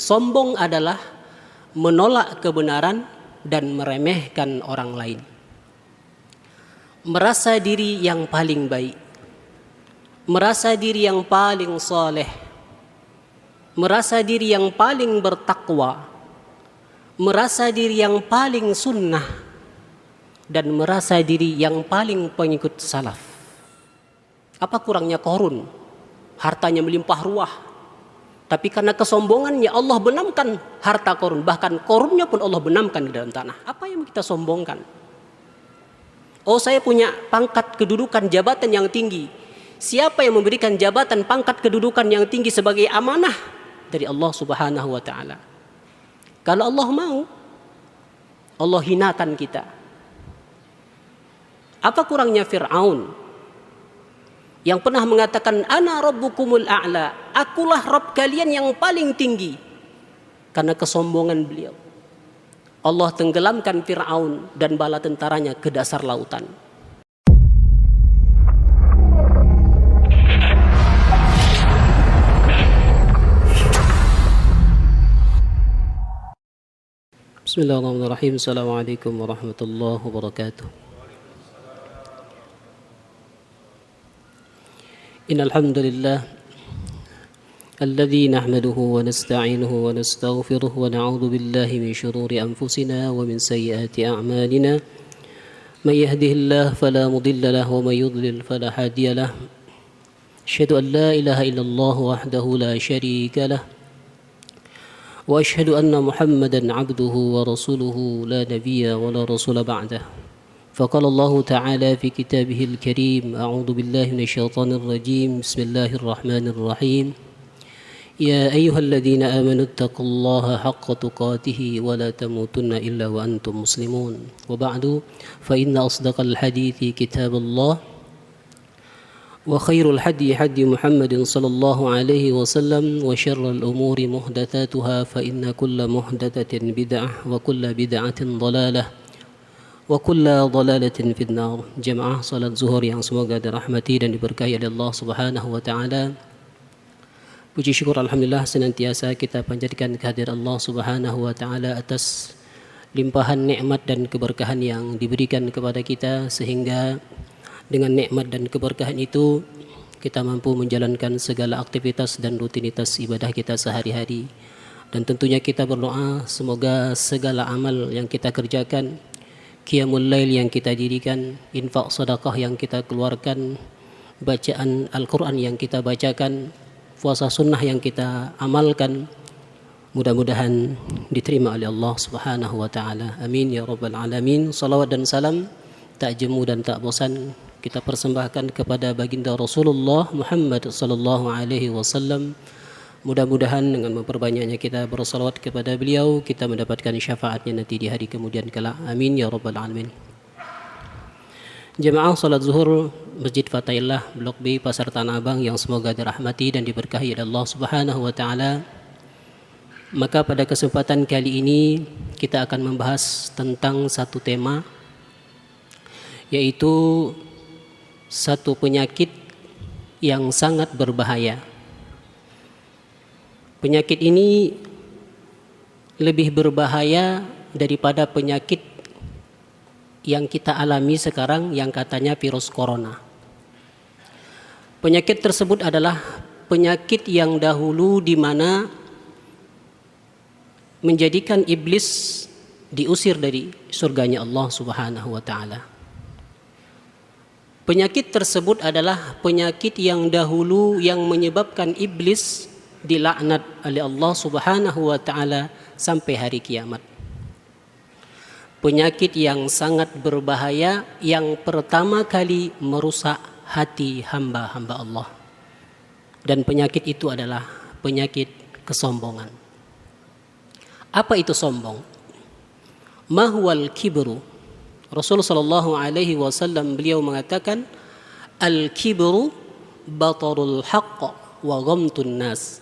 Sombong adalah menolak kebenaran dan meremehkan orang lain. Merasa diri yang paling baik, merasa diri yang paling saleh, merasa diri yang paling bertakwa, merasa diri yang paling sunnah, dan merasa diri yang paling pengikut salaf. Apa kurangnya Qarun? Hartanya melimpah ruah, tapi karena kesombongannya Allah benamkan harta Qarun. Bahkan Qarunnya pun Allah benamkan di dalam tanah. Apa yang kita sombongkan? Oh, saya punya pangkat kedudukan jabatan yang tinggi. Siapa yang memberikan jabatan pangkat kedudukan yang tinggi sebagai amanah? Dari Allah Subhanahu wa ta'ala. Kalau Allah mau, Allah hinakan kita. Apa kurangnya Fir'aun yang pernah mengatakan ana rabbukumul a'la, akulah Rabb kalian yang paling tinggi? Karena kesombongan beliau, Allah tenggelamkan Fir'aun dan bala tentaranya ke dasar lautan. Bismillahirrahmanirrahim. Assalamualaikum warahmatullahi wabarakatuh. Innal hamdalillah alladzi nahmaduhu wa nasta'inuhu wa nastaghfiruh wa na'udzu billahi min shururi anfusina wa min sayyiati a'malina. May yahdihillahu fala mudilla lahu wa may yudlil fala hadiya lahu. Asyhadu an la ilaha illallah wahdahu la syarika lahu wa asyhadu anna Muhammadan 'abduhu wa rasuluhu la nabiyya wa la rasula ba'dahu. فقال الله تعالى في كتابه الكريم أعوذ بالله من الشيطان الرجيم بسم الله الرحمن الرحيم يا أيها الذين آمنوا اتقوا الله حق تقاته ولا تموتن إلا وأنتم مسلمون وبعد فإن أصدق الحديث كتاب الله وخير الهدي هدي محمد صلى الله عليه وسلم وشر الأمور محدثاتها فإن كل محدثة بدعة وكل بدعة ضلالة wa kulla dhalalatin finnar. Jemaah salat zuhur yang semoga dirahmati dan diberkahi oleh Allah Subhanahu wa taala. Puji syukur alhamdulillah senantiasa kita panjatkan kehadirat Allah Subhanahu wa taala atas limpahan nikmat dan keberkahan yang diberikan kepada kita, sehingga dengan nikmat dan keberkahan itu kita mampu menjalankan segala aktivitas dan rutinitas ibadah kita sehari-hari. Dan tentunya kita berdoa semoga segala amal yang kita kerjakan, Qiyamul Lail yang kita dirikan, infak sedekah yang kita keluarkan, bacaan Al-Quran yang kita bacakan, puasa sunnah yang kita amalkan, mudah-mudahan diterima oleh Allah Subhanahu wa ta'ala. Amin ya rabbal alamin. Salawat dan salam tak jemu dan tak bosan kita persembahkan kepada baginda Rasulullah Muhammad sallallahu alaihi wasallam. Mudah-mudahan dengan memperbanyaknya kita bersalawat kepada beliau, kita mendapatkan syafaatnya nanti di hari kemudian kelak. Amin ya rabbal alamin. Jemaah salat zuhur Masjid Fatahillah Blok B Pasar Tanah Abang yang semoga dirahmati dan diberkahi oleh Allah Subhanahu wa taala. Maka pada kesempatan kali ini kita akan membahas tentang satu tema, yaitu satu penyakit yang sangat berbahaya. Penyakit ini lebih berbahaya daripada penyakit yang kita alami sekarang yang katanya virus corona. Penyakit tersebut adalah penyakit yang dahulu di mana menjadikan iblis diusir dari surganya Allah Subhanahu wa taala. Penyakit tersebut adalah penyakit yang dahulu yang menyebabkan iblis dilaknat oleh Allah Subhanahu wa taala sampai hari kiamat. Penyakit yang sangat berbahaya yang pertama kali merusak hati hamba-hamba Allah. Dan penyakit itu adalah penyakit kesombongan. Apa itu sombong? Mahwal kibru. Rasulullah sallallahu alaihi wasallam beliau mengatakan al-kibru batarul haqq wa ghamtun nas.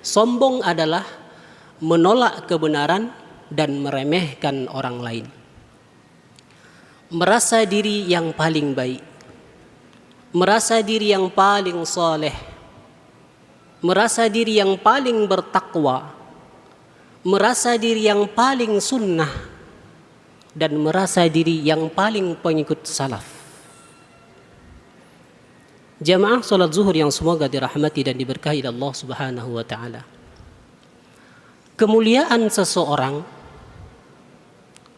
Sombong adalah menolak kebenaran dan meremehkan orang lain. Merasa diri yang paling baik, merasa diri yang paling saleh, merasa diri yang paling bertakwa, merasa diri yang paling sunnah dan merasa diri yang paling pengikut salaf. Jamaah salat zuhur yang semoga dirahmati dan diberkahi Allah Subhanahu wa taala. Kemuliaan seseorang,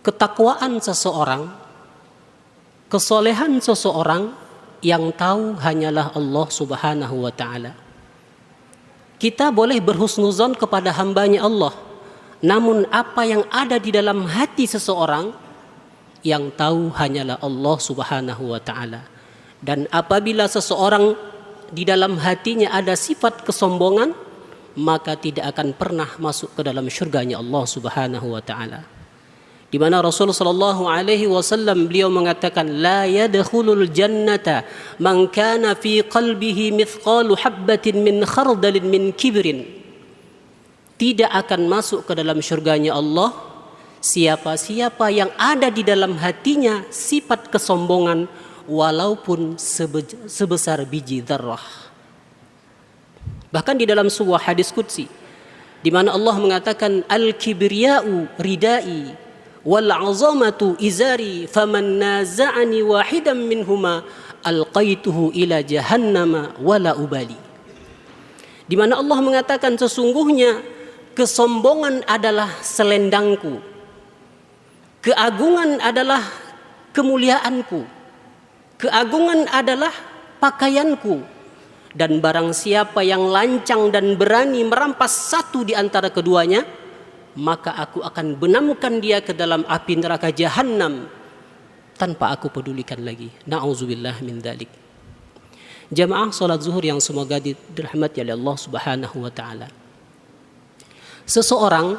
ketakwaan seseorang, kesolehan seseorang yang tahu hanyalah Allah Subhanahu wa taala. Kita boleh berhusnuzon kepada hambanya Allah, namun apa yang ada di dalam hati seseorang yang tahu hanyalah Allah Subhanahu wa taala. Dan apabila seseorang di dalam hatinya ada sifat kesombongan, maka tidak akan pernah masuk ke dalam syurganya Allah Subhanahu wa taala. Di mana Rasul sallallahu alaihi wasallam beliau mengatakan, la yadkhulul jannata man kana fi qalbihi mithqalu habbatin min khardalin min kibrin. Tidak akan masuk ke dalam syurganya Allah siapa-siapa yang ada di dalam hatinya sifat kesombongan walaupun sebesar biji dzarrah. Bahkan di dalam sebuah hadis qudsi di mana Allah mengatakan, al-kibriya'u ridai wal 'azamatu izari faman naza'ani wahidan minhuma alqaituhu ila jahannama wala ubali. Di mana Allah mengatakan, sesungguhnya kesombongan adalah selendangku, keagungan adalah kemuliaanku, keagungan adalah pakaianku, dan barang siapa yang lancang dan berani merampas satu di antara keduanya, maka aku akan benamkan dia ke dalam api neraka Jahannam tanpa aku pedulikan lagi. Na'udzubillah min dzalik. Jamaah salat zuhur yang semoga dirahmati oleh Allah Subhanahu wa taala. Seseorang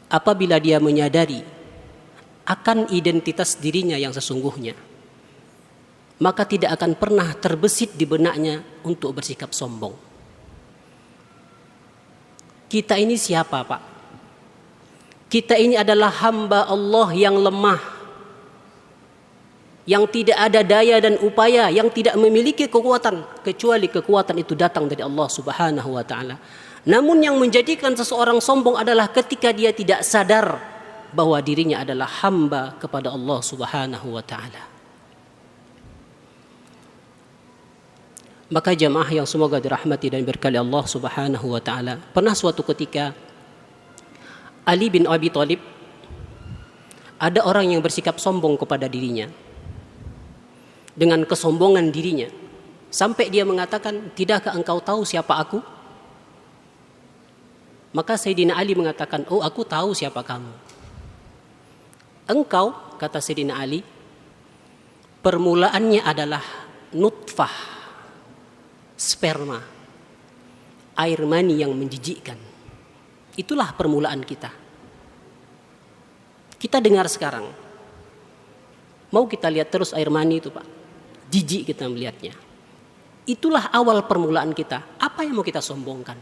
apabila dia menyadari akan identitas dirinya yang sesungguhnya, maka tidak akan pernah terbesit di benaknya untuk bersikap sombong. Kita ini siapa, Pak? Kita ini adalah hamba Allah yang lemah, yang tidak ada daya dan upaya, yang tidak memiliki kekuatan, kecuali kekuatan itu datang dari Allah Subhanahu wa taala. Namun yang menjadikan seseorang sombong adalah ketika dia tidak sadar bahwa dirinya adalah hamba kepada Allah Subhanahu wa taala. Maka jamaah yang semoga dirahmati dan berkali Allah Subhanahu wa taala, pernah suatu ketika Ali bin Abi Thalib, ada orang yang bersikap sombong kepada dirinya dengan kesombongan dirinya, sampai dia mengatakan, tidakkah engkau tahu siapa aku? Maka Sayyidina Ali mengatakan, oh, aku tahu siapa kamu. Engkau, kata Sayyidina Ali, permulaannya adalah nutfah, sperma, air mani yang menjijikkan. Itulah permulaan kita. Kita dengar sekarang, mau kita lihat terus air mani itu, Pak, jijik kita melihatnya. Itulah awal permulaan kita. Apa yang mau kita sombongkan?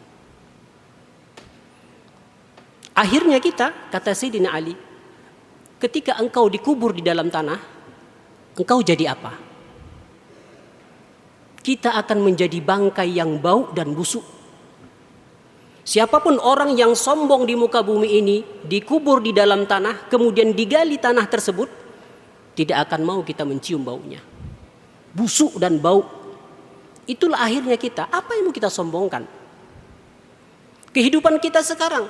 Akhirnya kita, kata Sayyidina Ali, ketika engkau dikubur di dalam tanah, engkau jadi apa? Kita akan menjadi bangkai yang bau dan busuk. Siapapun orang yang sombong di muka bumi ini, dikubur di dalam tanah, kemudian digali tanah tersebut, tidak akan mau kita mencium baunya. Busuk dan bau. Itulah akhirnya kita. Apa yang mau kita sombongkan? Kehidupan kita sekarang.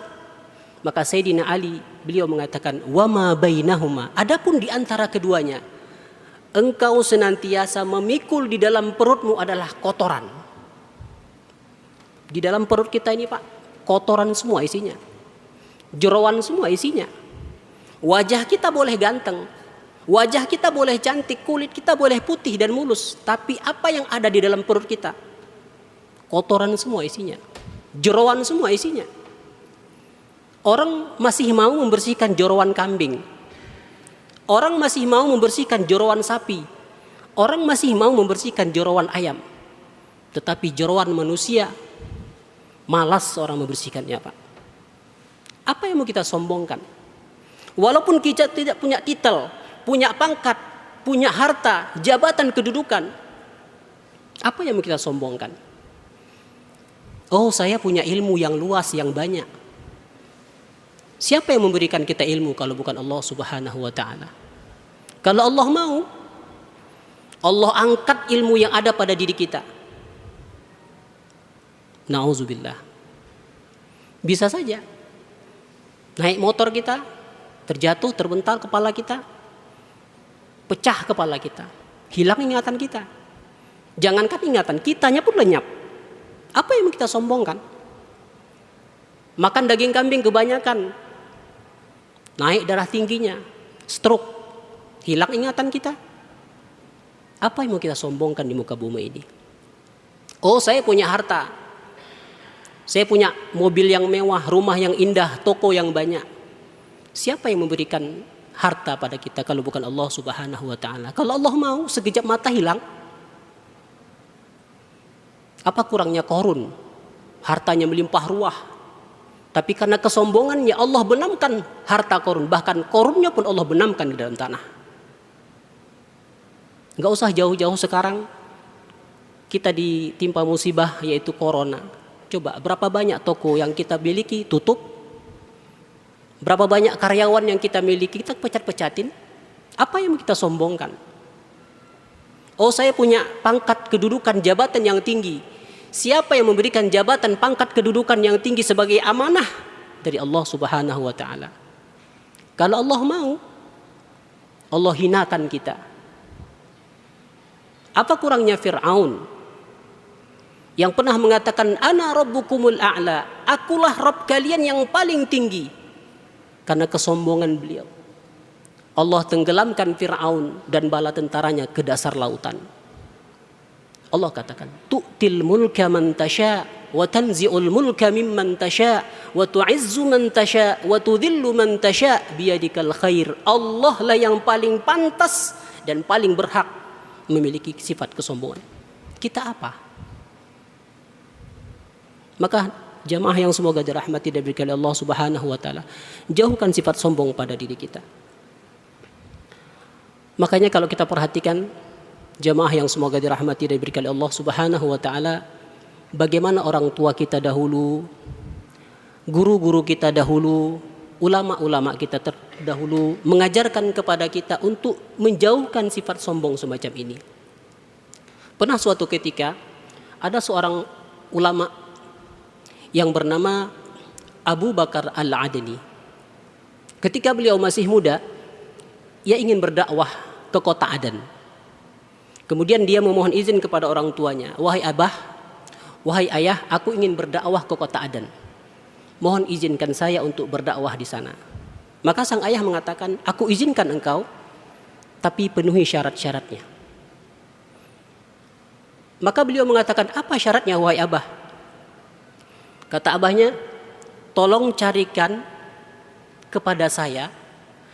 Maka Sayyidina Ali, beliau mengatakan, wama bainahuma, adapun di antara keduanya, engkau senantiasa memikul di dalam perutmu adalah kotoran. Di dalam perut kita ini, Pak, kotoran semua isinya, jeroan semua isinya. Wajah kita boleh ganteng, wajah kita boleh cantik, kulit kita boleh putih dan mulus, tapi apa yang ada di dalam perut kita? Kotoran semua isinya, jeroan semua isinya. Orang masih mau membersihkan jeroan kambing, orang masih mau membersihkan jeroan sapi, orang masih mau membersihkan jeroan ayam, tetapi jeroan manusia malas orang membersihkannya, Pak. Apa yang mau kita sombongkan? Walaupun kita tidak punya titel, punya pangkat, punya harta, jabatan, kedudukan, apa yang mau kita sombongkan? Oh, saya punya ilmu yang luas, yang banyak. Siapa yang memberikan kita ilmu kalau bukan Allah Subhanahu wa taala? Kalau Allah mau, Allah angkat ilmu yang ada pada diri kita. Nauzubillah. Bisa saja naik motor kita, terjatuh, terbental kepala kita, pecah kepala kita, hilang ingatan kita. Jangankan ingatan, kitanya pun lenyap. Apa yang kita sombongkan? Makan daging kambing kebanyakan, naik darah tingginya, stroke, hilang ingatan kita. Apa yang mau kita sombongkan di muka bumi ini? Oh, saya punya harta, saya punya mobil yang mewah, rumah yang indah, toko yang banyak. Siapa yang memberikan harta pada kita kalau bukan Allah Subhanahu wa taala? Kalau Allah mau, sekejap mata hilang. Apa kurangnya Qarun? Hartanya melimpah ruah, tapi karena kesombongannya Allah benamkan harta Qarun. Bahkan Qarunnya pun Allah benamkan di dalam tanah. Gak usah jauh-jauh, sekarang kita ditimpa musibah yaitu corona. Coba berapa banyak toko yang kita miliki tutup, berapa banyak karyawan yang kita miliki kita pecat-pecatin. Apa yang kita sombongkan? Oh, saya punya pangkat kedudukan jabatan yang tinggi. Siapa yang memberikan jabatan pangkat kedudukan yang tinggi sebagai amanah? Dari Allah Subhanahu wa taala. Kalau Allah mau, Allah hinakan kita. Apa kurangnya Fir'aun yang pernah mengatakan ana rabbukumul a'la, akulah Rabb kalian yang paling tinggi. Karena kesombongan beliau, Allah tenggelamkan Fir'aun dan bala tentaranya ke dasar lautan. Allah katakan, tu'til mulka man tasha wa tanzi'ul mulka mimman tasha wa tu'izzu man tasha wa tudhillu man tasha biyadikal khair. Allah lah yang paling pantas dan paling berhak memiliki sifat kesombongan. Kita apa? Maka jamaah yang semoga dirahmati dan diberkahi Allah Subhanahu wa taala, jauhkan sifat sombong pada diri kita. Makanya kalau kita perhatikan jamaah yang semoga dirahmati dan diberkahi Allah Subhanahu wa taala, bagaimana orang tua kita dahulu, guru-guru kita dahulu, ulama-ulama kita terdahulu mengajarkan kepada kita untuk menjauhkan sifat sombong semacam ini. Pernah suatu ketika ada seorang ulama yang bernama Abu Bakar Al-Adni. Ketika beliau masih muda, ia ingin berdakwah ke kota Aden. Kemudian dia memohon izin kepada orang tuanya, wahai abah, wahai ayah, aku ingin berdakwah ke kota Aden. Mohon izinkan saya untuk berdakwah di sana. Maka sang ayah mengatakan, aku izinkan engkau, tapi penuhi syarat-syaratnya. Maka beliau mengatakan, apa syaratnya wahai abah? Kata abahnya, tolong carikan kepada saya,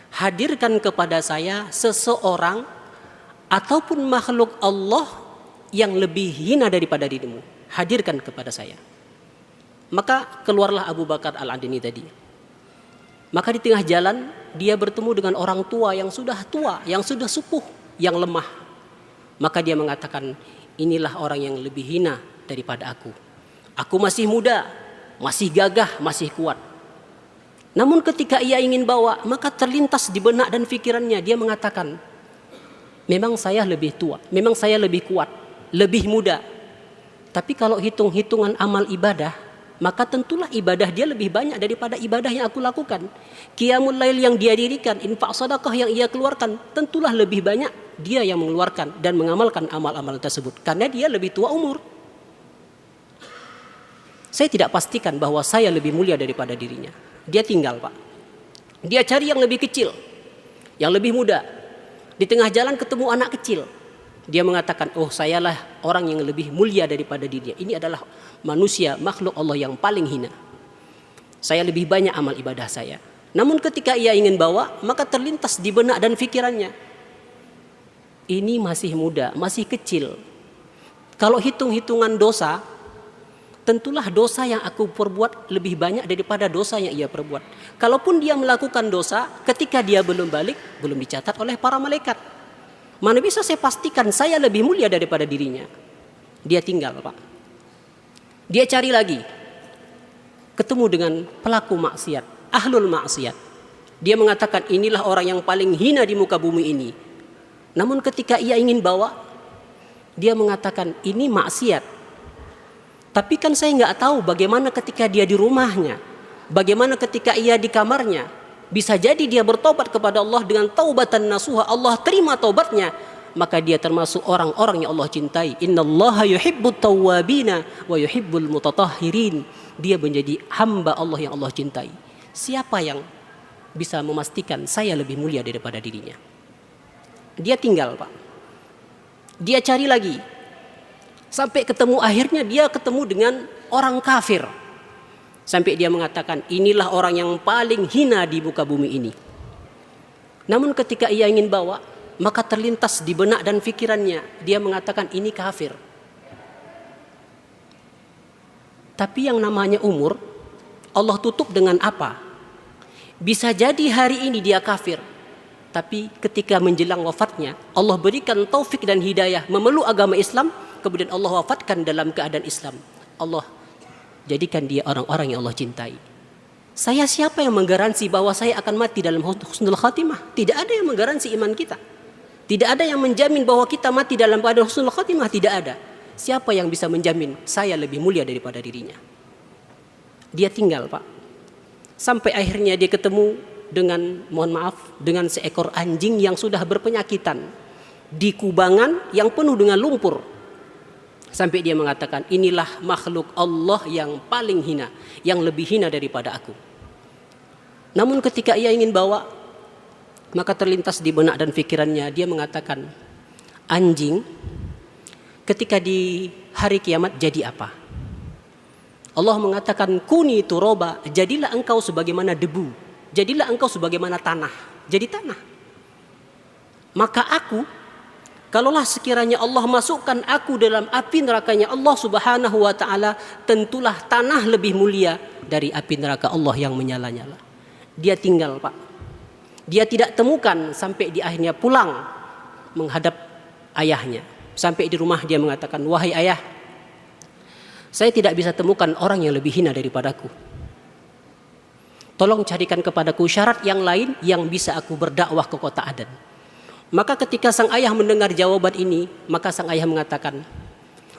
hadirkan kepada saya seseorang ataupun makhluk Allah yang lebih hina daripada dirimu. Hadirkan kepada saya. Maka keluarlah Abu Bakar Al-Adni tadi. Maka di tengah jalan dia bertemu dengan orang tua, yang sudah sepuh, yang lemah. Maka dia mengatakan, inilah orang yang lebih hina daripada aku. Aku masih muda, masih gagah, masih kuat. Namun ketika ia ingin bawa, maka terlintas di benak dan pikirannya, dia mengatakan, memang saya lebih tua, memang saya lebih kuat, lebih muda. Tapi kalau hitung-hitungan amal ibadah, maka tentulah ibadah dia lebih banyak daripada ibadah yang aku lakukan. Qiyamul lail yang dia dirikan, infak sedekah yang ia keluarkan, tentulah lebih banyak dia yang mengeluarkan dan mengamalkan amal-amal tersebut. Karena dia lebih tua umur. Saya tidak pastikan bahwa saya lebih mulia daripada dirinya. Dia tinggal, Pak. Dia cari yang lebih kecil, yang lebih muda. Di tengah jalan ketemu anak kecil. Dia mengatakan, oh sayalah orang yang lebih mulia daripada dirinya. Ini adalah manusia, makhluk Allah yang paling hina. Saya lebih banyak amal ibadah saya. Namun ketika ia ingin bawa, maka terlintas di benak dan fikirannya, ini masih muda, masih kecil. Kalau hitung-hitungan dosa, tentulah dosa yang aku perbuat lebih banyak daripada dosa yang ia perbuat. Kalaupun dia melakukan dosa, ketika dia belum balik, belum dicatat oleh para malaikat. Mana bisa saya pastikan saya lebih mulia daripada dirinya. Dia tinggal, Pak. Dia cari lagi. Ketemu dengan pelaku maksiat. ahlul maksiat. Dia mengatakan inilah orang yang paling hina di muka bumi ini. Namun ketika ia ingin bawa, dia mengatakan ini maksiat. Tapi kan saya nggak tahu bagaimana ketika dia di rumahnya, bagaimana ketika ia di kamarnya. Bisa jadi dia bertobat kepada Allah dengan taubatan nasuha, Allah terima taubatnya, maka dia termasuk orang-orang yang Allah cintai. Innallaha yuhibbut tawwabina wa yuhibbul mutatahhirin. Dia menjadi hamba Allah yang Allah cintai. Siapa yang bisa memastikan saya lebih mulia daripada dirinya? Dia tinggal, Pak. Dia cari lagi. Sampai ketemu, akhirnya dia ketemu dengan orang kafir. Sampai dia mengatakan, inilah orang yang paling hina di muka bumi ini. Namun ketika ia ingin bawa, maka terlintas di benak dan fikirannya, dia mengatakan ini kafir. Tapi yang namanya umur, Allah tutup dengan apa? Bisa jadi hari ini dia kafir, tapi ketika menjelang wafatnya, Allah berikan taufik dan hidayah memeluk agama Islam, kemudian Allah wafatkan dalam keadaan Islam. Allah jadikan dia orang-orang yang Allah cintai. Saya siapa yang menggaransi bahwa saya akan mati dalam husnul khatimah? Tidak ada yang menggaransi iman kita. Tidak ada yang menjamin bahwa kita mati dalam keadaan husnul khatimah. Tidak ada. Siapa yang bisa menjamin saya lebih mulia daripada dirinya? Dia tinggal, Pak. Sampai akhirnya dia ketemu dengan, mohon maaf, dengan seekor anjing yang sudah berpenyakitan di kubangan yang penuh dengan lumpur. Sampai dia mengatakan, inilah makhluk Allah yang paling hina, yang lebih hina daripada aku. Namun ketika ia ingin bawa, maka terlintas di benak dan pikirannya, dia mengatakan, anjing ketika di hari kiamat jadi apa? Allah mengatakan, kuni turoba, jadilah engkau sebagaimana debu, jadilah engkau sebagaimana tanah, jadi tanah. Maka aku, kalaulah sekiranya Allah masukkan aku dalam api nerakanya Allah subhanahu wa ta'ala, tentulah tanah lebih mulia dari api neraka Allah yang menyala-nyala. Dia tinggal, Pak. Dia tidak temukan sampai di akhirnya pulang menghadap ayahnya. Sampai di rumah dia mengatakan, wahai ayah, saya tidak bisa temukan orang yang lebih hina daripadaku. Tolong carikan kepadaku syarat yang lain yang bisa aku berdakwah ke kota Aden. Maka ketika sang ayah mendengar jawaban ini, maka sang ayah mengatakan,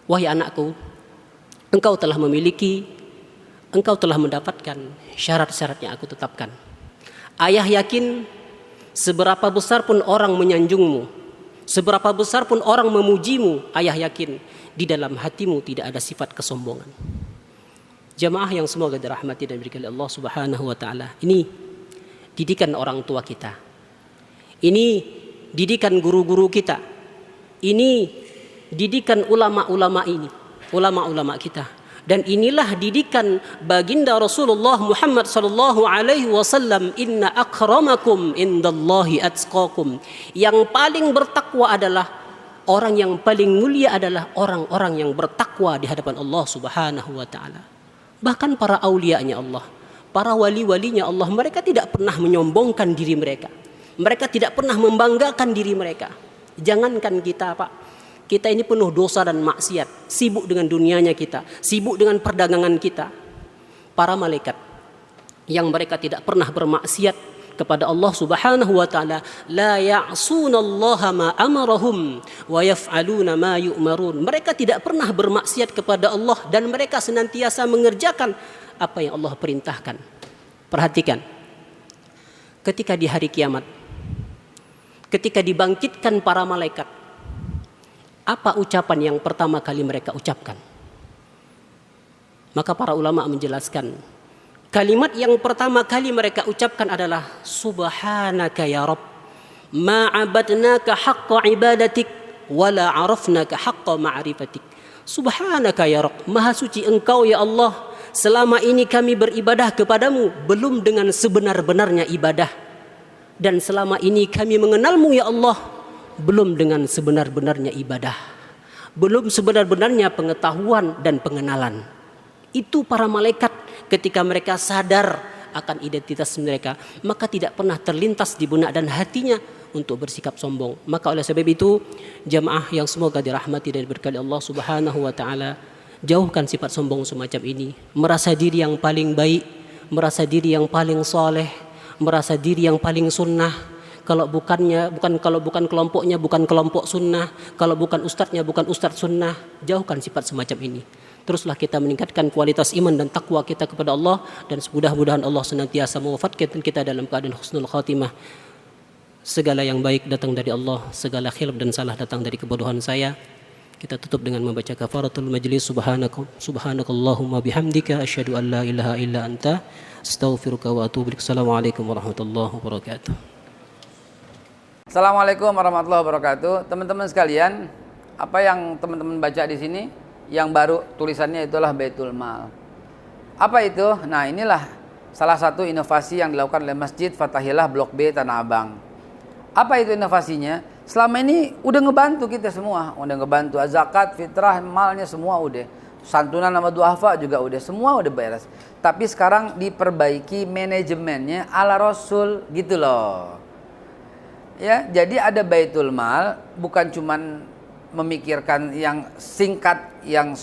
wahai anakku, engkau telah memiliki, engkau telah mendapatkan syarat-syarat yang aku tetapkan. Ayah yakin seberapa besar pun orang menyanjungmu, seberapa besar pun orang memujimu, ayah yakin di dalam hatimu tidak ada sifat kesombongan. Jamaah yang semoga dirahmati dan diberkahi Allah subhanahu wa ta'ala. Ini didikan orang tua kita. Ini didikan guru-guru kita. Ini didikan ulama-ulama ini, ulama-ulama kita. Dan inilah didikan baginda Rasulullah Muhammad sallallahu alaihi wasallam, inna akramakum indallahi atqakum. Yang paling bertakwa adalah orang yang paling mulia adalah orang-orang yang bertakwa di hadapan Allah subhanahu wa ta'ala. Bahkan para aulianya Allah, para wali-walinya Allah, mereka tidak pernah menyombongkan diri mereka. Mereka tidak pernah membanggakan diri mereka. Jangankan kita, Pak. Kita ini penuh dosa dan maksiat, sibuk dengan dunianya kita, sibuk dengan perdagangan kita. Para malaikat yang mereka tidak pernah bermaksiat kepada Allah subhanahu wa ta'ala, la ya'sunallaha ma amarahum wa yaf'aluna ma yu'marun. Mereka tidak pernah bermaksiat kepada Allah dan mereka senantiasa mengerjakan apa yang Allah perintahkan. Perhatikan, ketika di hari kiamat, ketika dibangkitkan para malaikat, apa ucapan yang pertama kali mereka ucapkan? Maka para ulama menjelaskan, kalimat yang pertama kali mereka ucapkan adalah subhanaka ya Rabb, ma abadnaka haqqa ibadatik wala arafnaka haqqa ma'rifatik. Subhanaka ya Rabb, maha suci engkau ya Allah, selama ini kami beribadah kepadamu belum dengan sebenar-benarnya ibadah, dan selama ini kami mengenalmu ya Allah belum dengan sebenar-benarnya ibadah, belum sebenar-benarnya pengetahuan dan pengenalan. Itu para malaikat ketika mereka sadar akan identitas mereka, maka tidak pernah terlintas di benak dan hatinya untuk bersikap sombong. Maka oleh sebab itu, jamaah yang semoga dirahmati dan diberkahi Allah subhanahu wa ta'ala, jauhkan sifat sombong semacam ini. Merasa diri yang paling baik, merasa diri yang paling soleh, merasa diri yang paling sunnah. Kalau bukan kelompoknya, bukan kelompok sunnah. Kalau bukan ustadznya, bukan ustadz sunnah. Jauhkan sifat semacam ini. Teruslah kita meningkatkan kualitas iman dan takwa kita kepada Allah, dan mudah-mudahan Allah senantiasa mewafatkan kita dalam keadaan husnul khatimah. Segala yang baik datang dari Allah, segala khilaf dan salah datang dari kebodohan saya. Kita tutup dengan membaca kafaratul majlis. Subhanakallahumma bihamdika asyhadu an la ilaha illa anta astaghfiruka wa atubu ilaik. Assalamualaikum warahmatullahi wabarakatuh. Assalamualaikum warahmatullahi wabarakatuh. Teman-teman sekalian, apa yang teman-teman baca di sini yang baru tulisannya itulah Baitul Mal. Apa itu? Nah, inilah salah satu inovasi yang dilakukan oleh Masjid Fathahillah Blok B Tanah Abang. Apa itu inovasinya? Selama ini udah ngebantu kita semua, udah ngebantu zakat, fitrah, malnya semua udah. Santunan sama duafa juga udah, semua udah beres. Tapi sekarang diperbaiki manajemennya ala Rasul gitu loh. Ya, jadi ada Baitul Mal, bukan cuman memikirkan yang singkat, yang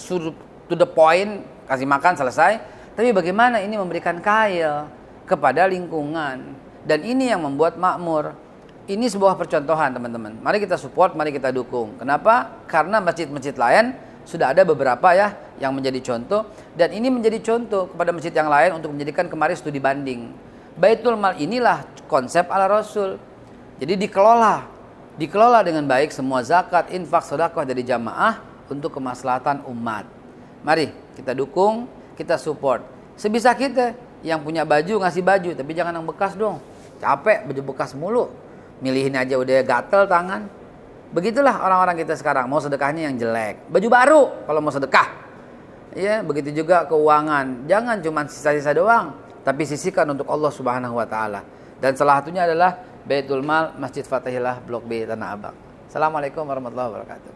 to the point, kasih makan selesai, tapi bagaimana ini memberikan kail kepada lingkungan, dan ini yang membuat makmur. Ini sebuah percontohan teman-teman. Mari kita support, mari kita dukung. Kenapa? Karena masjid-masjid lain sudah ada beberapa ya yang menjadi contoh, dan ini menjadi contoh kepada masjid yang lain untuk menjadikan kemarin studi banding. Baitul Mal inilah konsep ala Rasul. Jadi dikelola dengan baik semua zakat, infak, sedekah dari jamaah untuk kemaslahatan umat. Mari kita dukung, kita support. Sebisa kita, yang punya baju ngasih baju, tapi jangan yang bekas dong. Capek baju bekas mulu. Milihin aja udah gatel tangan. Begitulah orang-orang kita sekarang, mau sedekahnya yang jelek. Baju baru kalau mau sedekah. Ya, begitu juga keuangan. Jangan cuma sisa-sisa doang, tapi sisihkan untuk Allah Subhanahu wa taala. Dan salah satunya adalah Baitul Mal Masjid Fathahillah Blok B Tanah Abang. Assalamualaikum warahmatullahi wabarakatuh.